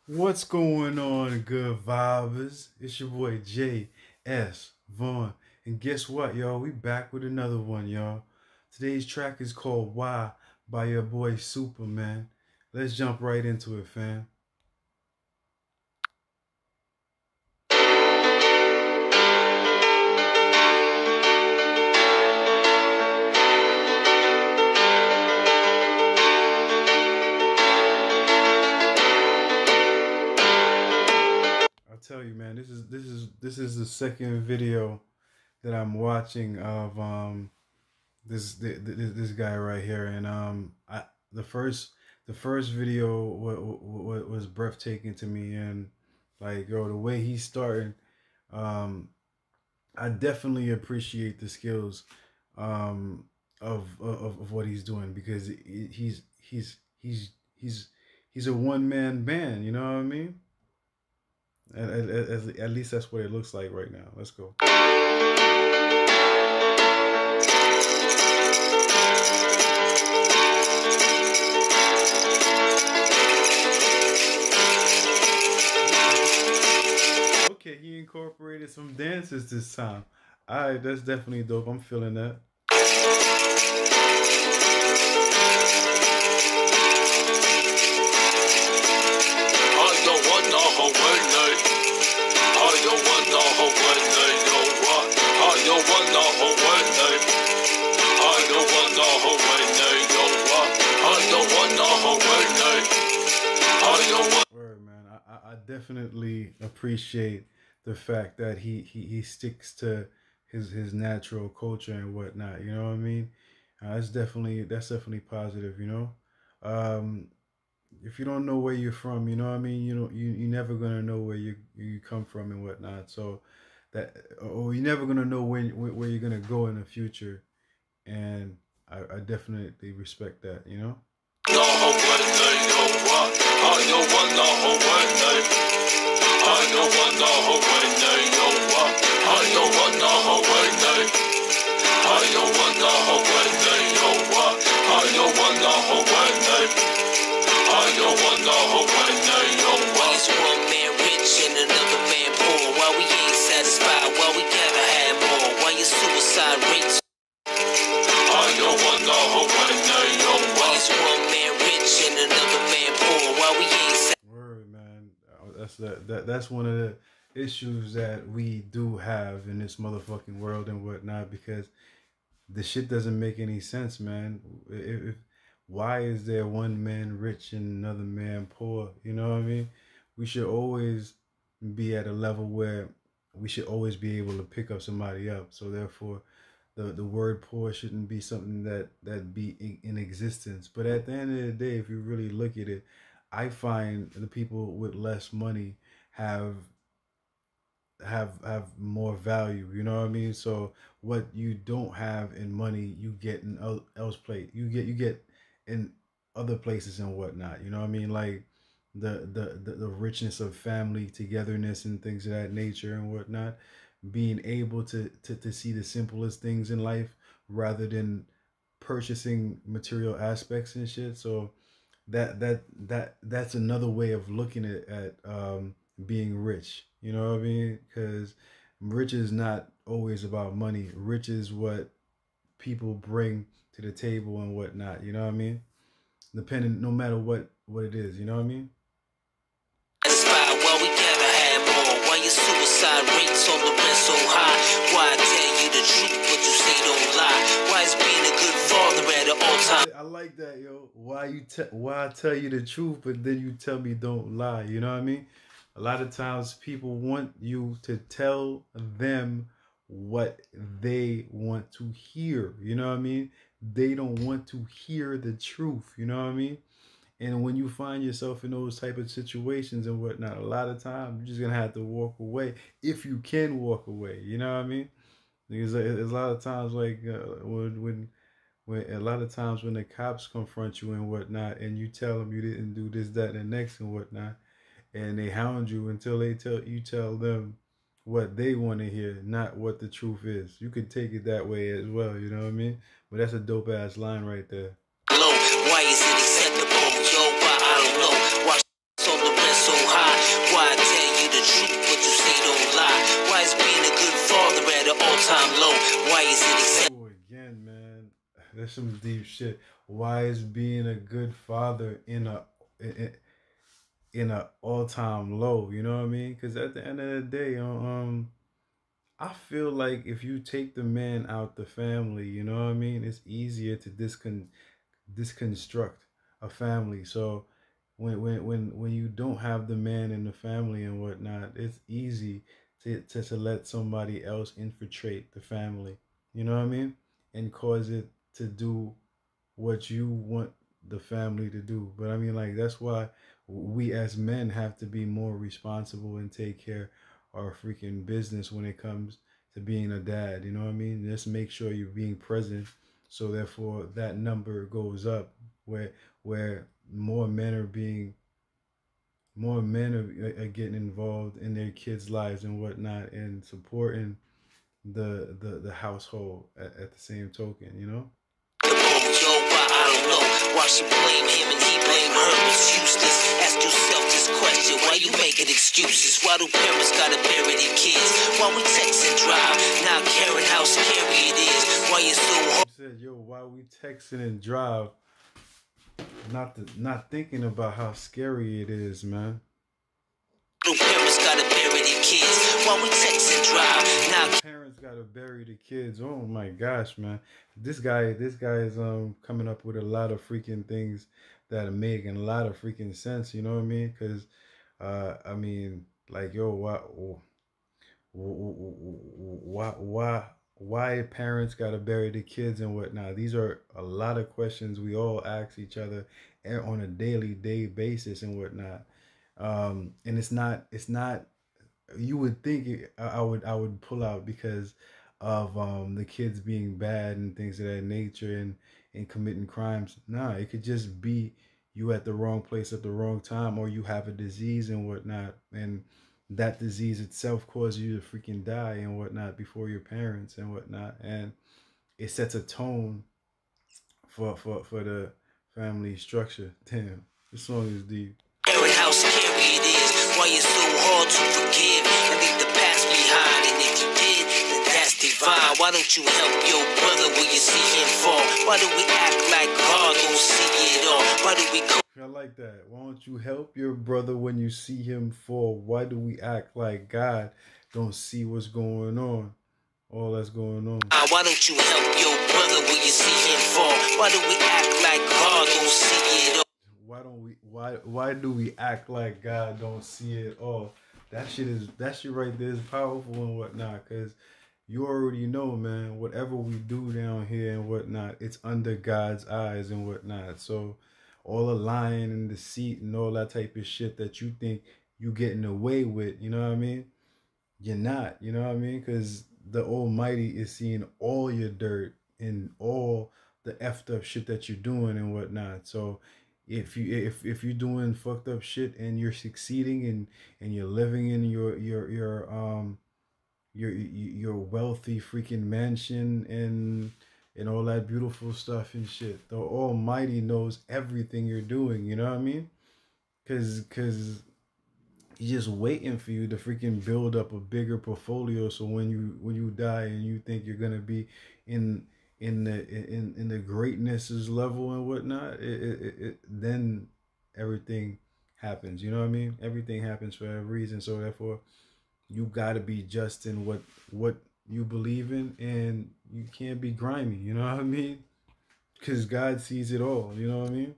What's going on, good vibers? It's your boy J.S. Vaughn. And guess what, y'all? We back with another one, y'all. Today's track is called Why by your boy Supaman. Let's jump right into it, fam. I'll tell you, man, this is the second video that I'm watching of this guy right here, and the first the first video was breathtaking to me, and like, yo, the way he's starting, um I definitely appreciate the skills um of what he's doing, because he's he's a one-man band, you know what I mean? At least that's what it looks like right now. Let's go. Okay, he incorporated some dances this time. All right, that's definitely dope. I'm feeling that. Word, man. I definitely appreciate the fact that he sticks to his natural culture and whatnot. You know what I mean? That's definitely positive. You know, if you don't know where you're from, you know what I mean. You're never gonna know where you come from and whatnot. So that, or you're never gonna know where you're gonna go in the future. And I definitely respect that. You know. Word, man. That's one of the issues that we do have in this motherfucking world and whatnot, because the shit doesn't make any sense, man. Why is there one man rich and another man poor? You know what I mean? We should always be at a level where we should always be able to pick up somebody up. So therefore, the word poor shouldn't be something that be in existence. But at the end of the day, if you really look at it, I find the people with less money have have more value. You know what I mean? So what you don't have in money, you get in else place. You get in other places and whatnot. You know what I mean? Like the richness of family togetherness and things of that nature and whatnot. Being able to see the simplest things in life rather than purchasing material aspects and shit. So that's another way of looking at being rich. You know what I mean? Because rich is not always about money. Rich is what people bring to the table and whatnot. You know what I mean? Depending, no matter what it is. You know what I mean? Suicide rates on the rent so high. Why I tell you the truth, but you say don't lie? Why is being a good father at all time? I like that, yo. Why I tell you the truth, but then you tell me don't lie? You know what I mean? A lot of times people want you to tell them what they want to hear. You know what I mean? They don't want to hear the truth. You know what I mean? And when you find yourself in those type of situations and whatnot, a lot of times you're just gonna have to walk away if you can walk away. You know what I mean? Because there's a lot of times, like when a lot of times when the cops confront you and whatnot, and you tell them you didn't do this, that, and the next and whatnot, and they hound you until they tell them what they want to hear, not what the truth is. You could take it that way as well. You know what I mean? But that's a dope ass line right there. Why is it acceptable? Yo, why I don't know. Why on the rent so high? That's some deep shit. Why is being a good father in a all time low? You know what I mean? Because at the end of the day, I feel like if you take the man out the family, you know what I mean, it's easier to disconstruct a family. So when you don't have the man in the family and whatnot, it's easy to let somebody else infiltrate the family. You know what I mean? And cause it to do what you want the family to do. But I mean, like, that's why we as men have to be more responsible and take care of our freaking business when it comes to being a dad. You know what I mean? Just make sure you're being present, so therefore that number goes up, where more men are getting involved in their kids' lives and whatnot, and supporting the household at the same token. You know. I don't know why she blame him and he blame her. It's useless. Ask yourself this question: why you making excuses? Why do parents gotta bury their kids? Why we text and drive, not caring how scary it is? Why you so hard? Said, yo, why we texting and drive, not thinking about how scary it is, man. Parents gotta bury their kids while we text and drive. Now parents gotta bury the kids. Oh my gosh, man. This guy is coming up with a lot of freaking things that are making a lot of freaking sense, you know what I mean? Cause I mean, like, yo, why parents gotta bury the kids and whatnot? These are a lot of questions we all ask each other on a daily day basis and whatnot. And it's not you would think I would pull out because of the kids being bad and things of that nature, and committing crimes. Nah, it could just be you at the wrong place at the wrong time, or you have a disease and whatnot, and that disease itself caused you to freaking die and whatnot before your parents and whatnot, and it sets a tone for the family structure. Damn, this song is deep. How scary it is, why it's so hard to forgive and leave the past behind. And if you did, then that's divine. Why don't you help your brother when you see him fall? Why do we act like God don't see it all? Why do we I like that. Why don't you help your brother when you see him fall? Why do we act like God don't see what's going on? All that's going on. Why don't you help your brother when you see him fall? Why do we act like God don't see it all? Why do we act like God don't see it all? That shit right there is powerful and whatnot, cause you already know, man, whatever we do down here and whatnot, it's under God's eyes and whatnot. So all the lying and deceit and all that type of shit that you think you getting away with, you know what I mean? You're not, you know what I mean? Because the Almighty is seeing all your dirt and all the effed up shit that you're doing and whatnot. So if you're doing fucked up shit and you're succeeding, and you're living in your wealthy freaking mansion and all that beautiful stuff and shit, the Almighty knows everything you're doing. You know what I mean? Cause he's just waiting for you to freaking build up a bigger portfolio, so when you die and you think you're gonna be in the greatness's level and whatnot, then everything happens. You know what I mean? Everything happens for a reason. So therefore, you gotta be just in what you believe in, and you can't be grimy. You know what I mean? Because God sees it all. You know what I mean?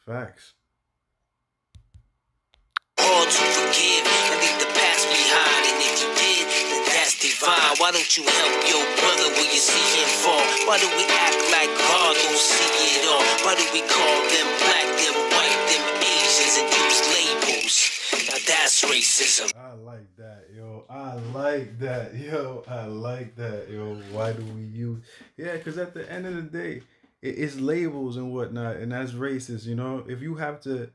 Facts. All to forgive and leave the past behind. And if you did, then that's divine. Why don't you help your brother when you see him fall? Why do we act like God don't see it all? Why do we call them black, them white, them Asians, and use labels? Now that's racism. I like that, yo. I like that, yo. I like that, yo. Why do we use? Yeah, because at the end of the day, it's labels and whatnot, and that's racist. You know, if you have to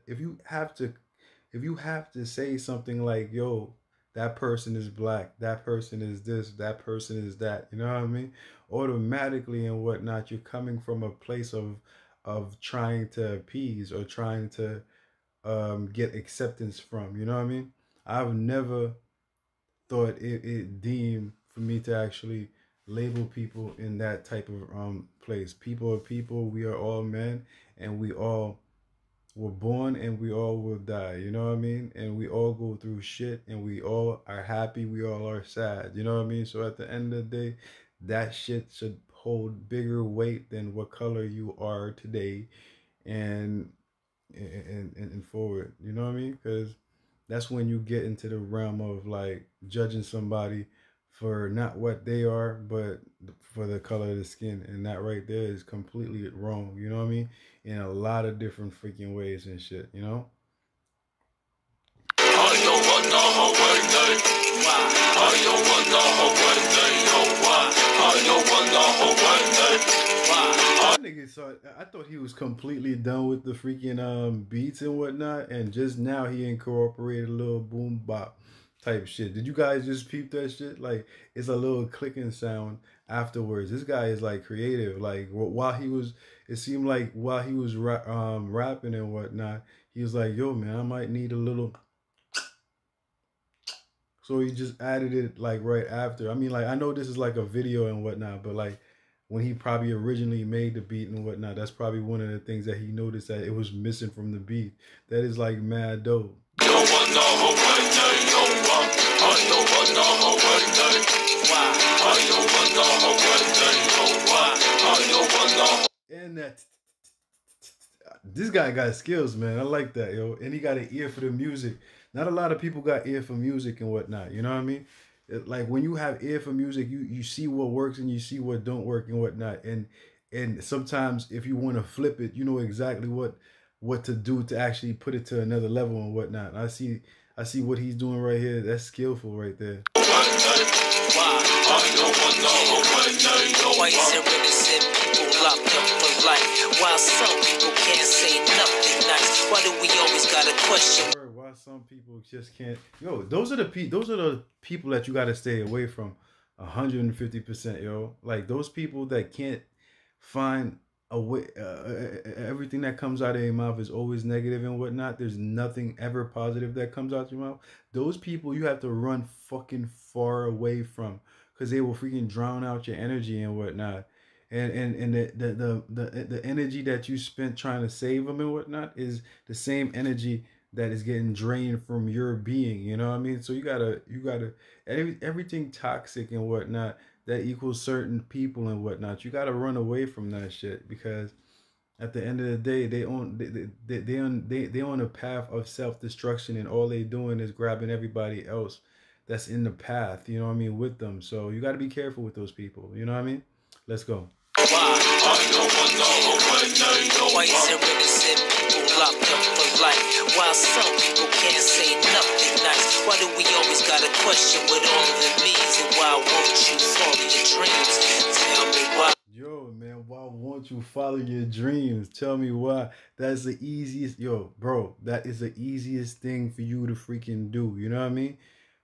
say something like, yo, that person is black, that person is this, that person is that, you know what I mean? Automatically and whatnot, you're coming from a place of trying to appease or trying to get acceptance from, you know what I mean? I've never thought it deemed for me to actually label people in that type of place. People are people. We are all men, and we all were born, and we all will die. You know what I mean? And we all go through shit, and we all are happy. We all are sad. You know what I mean? So at the end of the day, that shit should hold bigger weight than what color you are today, and and forward. You know what I mean? Because that's when you get into the realm of like judging somebody for not what they are, but for the color of the skin, and that right there is completely wrong. You know what I mean? In a lot of different freaking ways and shit. You know? That nigga saw. I thought he was completely done with the freaking beats and whatnot, and just now he incorporated a little boom bop type shit. Did you guys just peep that shit? Like it's a little clicking sound afterwards. This guy is like creative. Like while he was, it seemed like while he was rapping and whatnot, he was like, "Yo, man, I might need a little." So he just added it like right after. I mean, like I know this is like a video and whatnot, but like when he probably originally made the beat and whatnot, that's probably one of the things that he noticed that it was missing from the beat. That is like mad dope. And that this guy got skills, man. I like that, yo. And he got an ear for the music. Not a lot of people got ear for music and whatnot. You know what I mean? Like when you have ear for music, you see what works and you see what don't work and whatnot. And sometimes if you want to flip it, you know exactly what to do to actually put it to another level and whatnot. And I see what he's doing right here. That's skillful right there. While some people can't say nothing nice, why do we always gotta question? Why some people just can't? Yo, those are the people that you gotta stay away from, 150%, yo. Like those people that can't find a way. Everything that comes out of your mouth is always negative and whatnot. There's nothing ever positive that comes out your mouth. Those people you have to run fucking far away from, because they will freaking drown out your energy and whatnot. And the energy that you spent trying to save them and whatnot is the same energy that is getting drained from your being. You know what I mean? So you gotta everything toxic and whatnot that equals certain people and whatnot. You gotta run away from that shit, because at the end of the day, they on a path of self-destruction, and all they doing is grabbing everybody else that's in the path. You know what I mean, with them. So you gotta be careful with those people. You know what I mean? Let's go. Why is there innocent people locked up for life, while some people can't say nothing nice? Why do we always gotta question what all of it means? And why won't you follow your dreams? Tell me why. Yo, man, why won't you follow your dreams? Tell me why. That's the easiest, yo, bro, that is the easiest thing for you to freaking do. You know what I mean?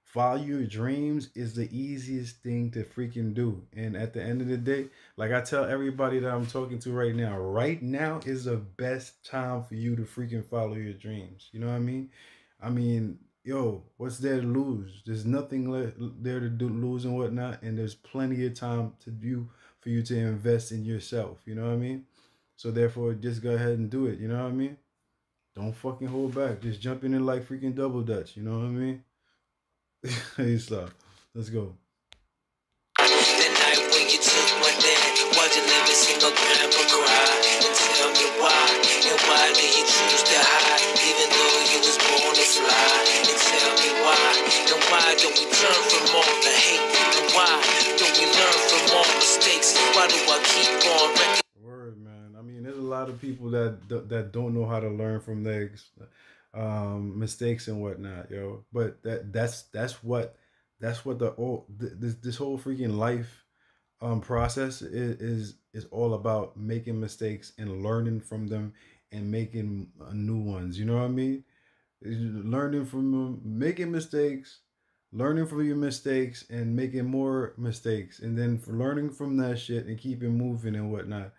Follow your dreams is the easiest thing to freaking do. And at the end of the day, like I tell everybody that I'm talking to right now is the best time for you to freaking follow your dreams. You know what I mean? I mean, yo, what's there to lose? There's nothing there to lose and whatnot. And there's plenty of time to do for you to invest in yourself. You know what I mean? So therefore, just go ahead and do it. You know what I mean? Don't fucking hold back. Just jump in like freaking double dutch. You know what I mean? Hey, stop. Let's go. The night when you took my dad, why'd you let me see my grandpa cry? And tell me why, and why did you choose to hide, even though you was born to fly? And tell me why, and why don't we turn from all the hate? And why don't we learn from all mistakes? Why do I keep on wrecking? Word, man. I mean, there's a lot of people that don't know how to learn from their mistakes and whatnot, yo. But that's what this whole freaking life process is all about: making mistakes and learning from them and making new ones. You know what I mean? Learning from them, making mistakes, learning from your mistakes, and making more mistakes, and then learning from that shit and keeping moving and whatnot.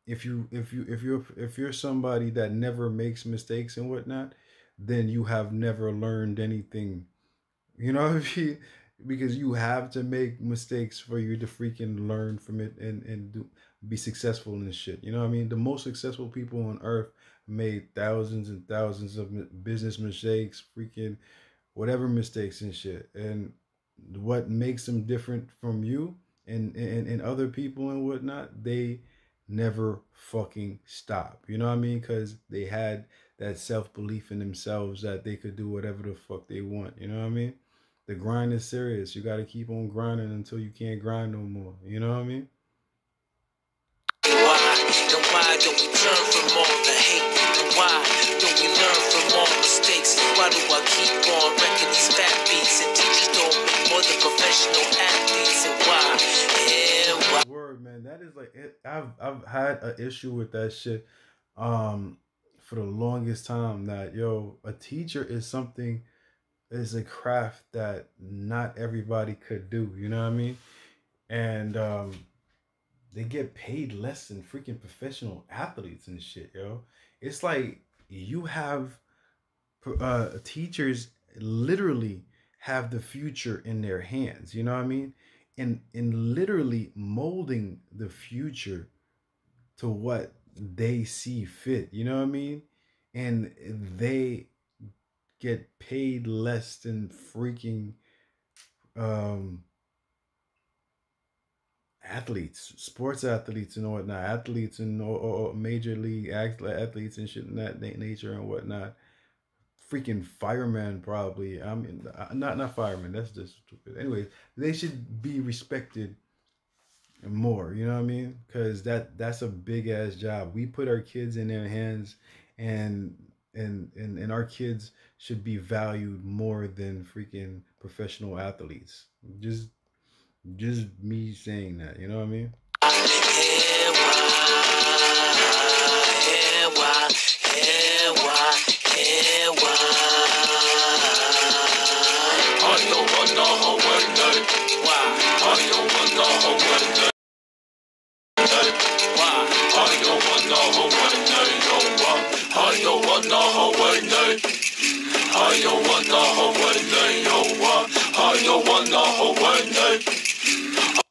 If you're somebody that never makes mistakes and whatnot, then you have never learned anything. You know what I mean? because you have to make mistakes for you to freaking learn from it be successful in this shit. You know what I mean? The most successful people on earth made thousands and thousands of business mistakes, freaking whatever mistakes and shit. And what makes them different from you and other people and whatnot, they never fucking stop. You know what I mean? Because they had that self belief in themselves that they could do whatever the fuck they want. You know what I mean? The grind is serious. You got to keep on grinding until you can't grind no more. You know what I mean? Why don't we learn from all the hate? And why don't we learn from all mistakes? Why do I keep on wrecking these fat beats and teachers don't make more than professional athletes? And why? And why? Word, man, that is like it. I've had an issue with that shit for the longest time. That a teacher is something, is a craft that not everybody could do. You know what I mean? And they get paid less than freaking professional athletes and shit, yo. It's like you have teachers literally have the future in their hands. You know what I mean? And literally molding the future to what they see fit. You know what I mean? And they get paid less than freaking um athletes, sports athletes and whatnot, athletes and or major league athletes and shit in that nature and whatnot. Freaking firemen, probably. I mean, not firemen. That's just stupid. Anyways, they should be respected more. You know what I mean? Because that's a big ass job. We put our kids in their hands, and and our kids should be valued more than freaking professional athletes. Just me saying that, you know what I mean?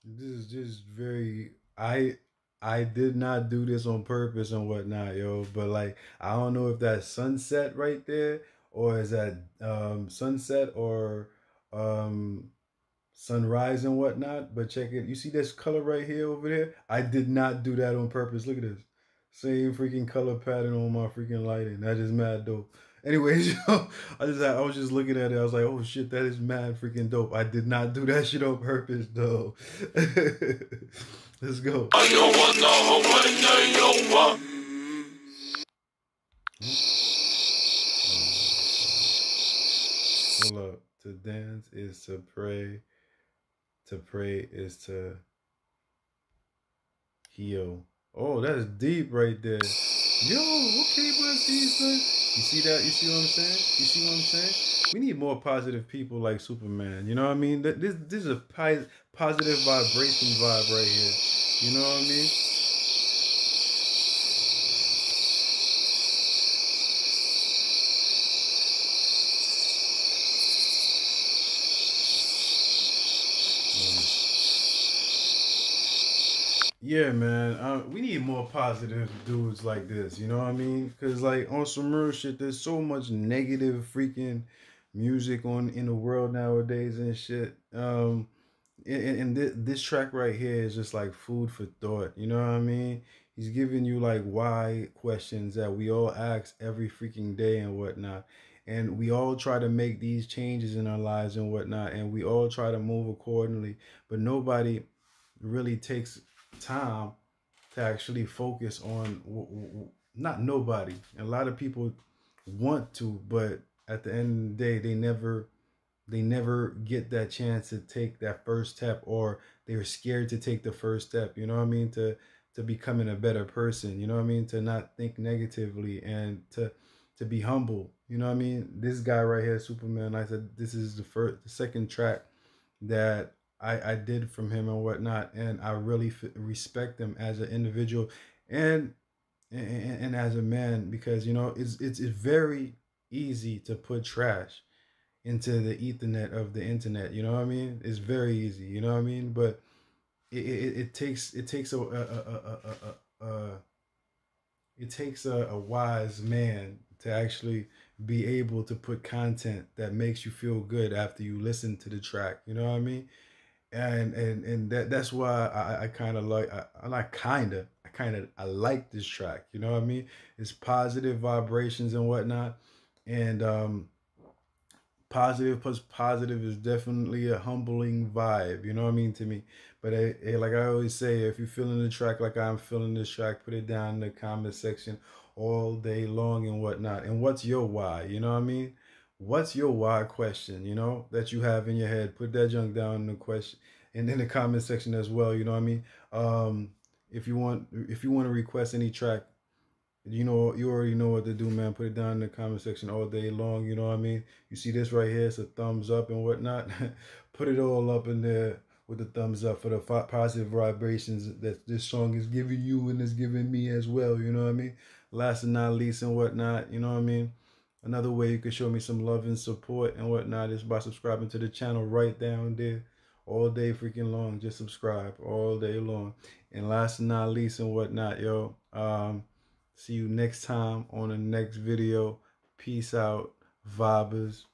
This is just very I did not do this on purpose and whatnot, yo. But like I don't know if that's sunset right there, or is that sunset or sunrise and whatnot. But check it. You see this color right here over there? I did not do that on purpose. Look at this. Same freaking color pattern on my freaking lighting. That is mad dope. Anyways, I was just looking at it. I was like, oh shit, that is mad freaking dope. I did not do that shit on purpose though. Let's go. Hold up. To dance is to pray. To pray is to heal. Oh, that's deep right there. Yo, okay, but son. You see that? You see what I'm saying? You see what I'm saying? We need more positive people like Supaman. You know what I mean? This is a positive vibration vibe right here. You know what I mean? Yeah, man. We need more positive dudes like this. You know what I mean? Because like on some real shit, there's so much negative freaking music in the world nowadays and shit. And this track right here is just like food for thought. You know what I mean? He's giving you like why questions that we all ask every freaking day and whatnot. And we all try to make these changes in our lives and whatnot. And we all try to move accordingly. But nobody really takes time to actually focus on not nobody. A lot of people want to, but at the end of the day, they never get that chance to take that first step, or they're scared to take the first step. You know what I mean? To becoming a better person. You know what I mean? To not think negatively and to be humble. You know what I mean? This guy right here, Supaman. I said this is the second track that I did from him and whatnot, and I really respect him as an individual and and as a man, because you know it's very easy to put trash into the ethernet of the internet. You know what I mean? It's very easy. You know what I mean? But it takes it takes a wise man to actually be able to put content that makes you feel good after you listen to the track. You know what I mean? And that's why I kind of like I not kind of I like this track. You know what I mean? It's positive vibrations and whatnot, and positive plus positive is definitely a humbling vibe. You know what I mean to me. But like I always say, if you're feeling the track like I'm feeling this track, put it down in the comment section all day long and whatnot. And what's your why? You know what I mean? What's your why question? You know that you have in your head. Put that junk down in the question and in the comment section as well. You know what I mean? If you want to request any track, you know, you already know what to do, man. Put it down in the comment section all day long. You know what I mean? You see this right here, it's a thumbs up and whatnot. Put it all up in there with the thumbs up for the positive vibrations that this song is giving you and is giving me as well. You know what I mean? Last and not least and whatnot. You know what I mean? Another way you can show me some love and support and whatnot is by subscribing to the channel right down there. All day freaking long. Just subscribe all day long. And last and not least and whatnot, yo. See you next time on the next video. Peace out, vibers.